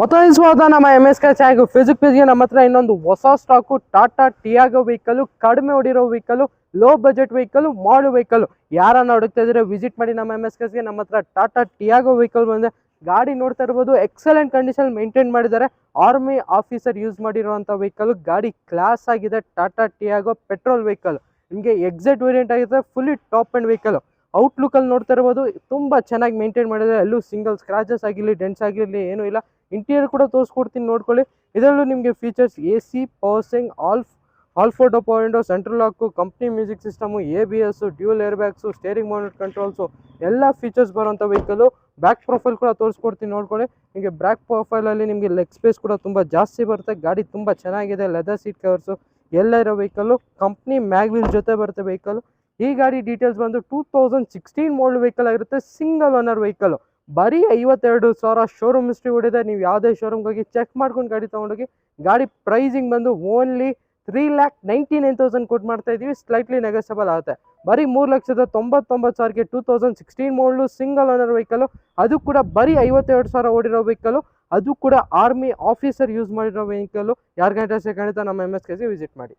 ಮೊದಲಿಸುವಾಗ ನಮ್ಮ MSK ಚಾಯ್ಗು physique ಪೇಜ್ಗೆ ನಮ್ಮ ಹತ್ರ ಇನ್ನೊಂದು ಹೊಸ ಸ್ಟಾಕು ಟಾಟಾ ಟಿಯಾಗೋ ವೆಹಿಕಲ್, ಕಡಿಮೆ ಹೊಡಿರೋ vehicle, low budget vehicle, model vehicle. ಯಾರನ್ನ ಹುಡುಕ್ತಾ ಇದ್ರೆ ವಿಸಿಟ್ ಮಾಡಿ ನಮ್ಮ MSKಗೆ. ನಮ್ಮ ಹತ್ರ ಟಾಟಾ ಟಿಯಾಗೋ ವೆಹಿಕಲ್ ಬಂದೆ. ಗಾಡಿ ನೋಡ್ತಾ ಇರ್ಬೋದು, ಎಕ್ಸಲೆಂಟ್ ಕಂಡೀಷನ್ ಮೇಂಟೈನ್ ಮಾಡಿದ್ದಾರೆ. ಆರ್ಮಿ ಆಫೀಸರ್ ಯೂಸ್ ಮಾಡಿರುವಂಥ ವೆಹಿಕಲ್. ಗಾಡಿ ಕ್ಲಾಸ್ ಆಗಿದೆ. ಟಾಟಾ ಟಿಯಾಗೋ ಪೆಟ್ರೋಲ್ ವೆಹಿಕಲ್, ನಿಮಗೆ ಎಕ್ಸಾಕ್ಟ್ ವೇರಿಯಂಟ್ ಆಗಿದೆ. Fully top and vehicle. Outlook ಅಲ್ಲಿ ನೋಡ್ತಾ ಇರ್ಬೋದು, ತುಂಬಾ ಚೆನ್ನಾಗಿ ಮೇಂಟೈನ್ ಮಾಡಿದ್ದಾರೆ. ಎಲ್ಲೂ ಸಿಂಗಲ್ ಸ್ಕ್ರಾಚಸ್ ಆಗಿರಲಿ, ಡೆಂಟ್ಸ್ ಆಗಿರಲಿ ಏನೂ ಇಲ್ಲ. ಇಂಟೀರಿಯರ್ ಕೂಡ ತೋರಿಸ್ಕೊಡ್ತೀನಿ, ನೋಡ್ಕೊಳ್ಳಿ. ಇದರಲ್ಲೂ ನಿಮಗೆ features AC, power steering, all four door power window, central lock, company music system, ABS, dual air bags, steering mounted controls, ಎಲ್ಲ ಫೀಚರ್ಸ್ ಬರುವಂಥ ವೆಹಿಕಲು. ಬ್ಯಾಕ್ ಪ್ರೊಫೈಲ್ ಕೂಡ ತೋರಿಸ್ಕೊಡ್ತೀನಿ, ನೋಡ್ಕೊಳ್ಳಿ. ನಿಮಗೆ ಬ್ಯಾಕ್ ಪ್ರೊಫೈಲಲ್ಲಿ ನಿಮಗೆ ಲೆಗ್ ಸ್ಪೇಸ್ ಕೂಡ ತುಂಬ ಜಾಸ್ತಿ ಬರುತ್ತೆ. ಗಾಡಿ ತುಂಬ ಚೆನ್ನಾಗಿದೆ. ಲೆದರ್ ಸೀಟ್ ಕವರ್ಸು ಎಲ್ಲ ಇರೋ ವೆಹಿಕಲ್ಲು. ಕಂಪ್ನಿ ಮ್ಯಾಗ್ವಿಲ್ ಜೊತೆ ಬರುತ್ತೆ ವೆಹಿಕಲ್. ಈ ಗಾಡಿ ಡೀಟೇಲ್ಸ್ ಬಂದು 2016 ಮಾಡಲ್ ವೆಹಿಕಲ್ ಆಗಿರುತ್ತೆ. Single owner vehicle. ಬರೀ 52,000 ಶೋರೂಮ್ ಹಿಸ್ಟ್ರಿ ಹೊಡಿದೆ. ನೀವು ಯಾವುದೇ ಶೋರೂಮ್ಗೆ ಹೋಗಿ ಚೆಕ್ ಮಾಡ್ಕೊಂಡು ಗಾಡಿ ತೊಗೊಂಡೋಗಿ. ಗಾಡಿ ಪ್ರೈಸಿಂಗ್ ಬಂದು ಓನ್ಲಿ 3,99,000 ಕೊಟ್ಟು ಮಾಡ್ತಾ ಇದ್ದೀವಿ. ಸ್ಲೈಟ್ಲಿ ನೆಗೋಸಿಯಬಲ್ ಆಗುತ್ತೆ. ಬರೀ 3,99,000ಗೆ 2016 ಮಾಡಲು ಸಿಂಗಲ್ ಓನರ್ ವೆಹಿಕಲ್. ಅದು ಕೂಡ ಬರೀ 52,000 ಓಡಿರೋ ವೆಹಿಕಲ್. ಅದು ಕೂಡ ಆರ್ಮಿ ಆಫೀಸರ್ ಯೂಸ್ ಮಾಡಿರೋ ವೆಹಿಕಲ್. ಯಾರಿಗಂటే ಖಂಡಿತ ನಮ್ಮ MSKಗೆ ವಿಸಿಟ್ ಮಾಡಿ.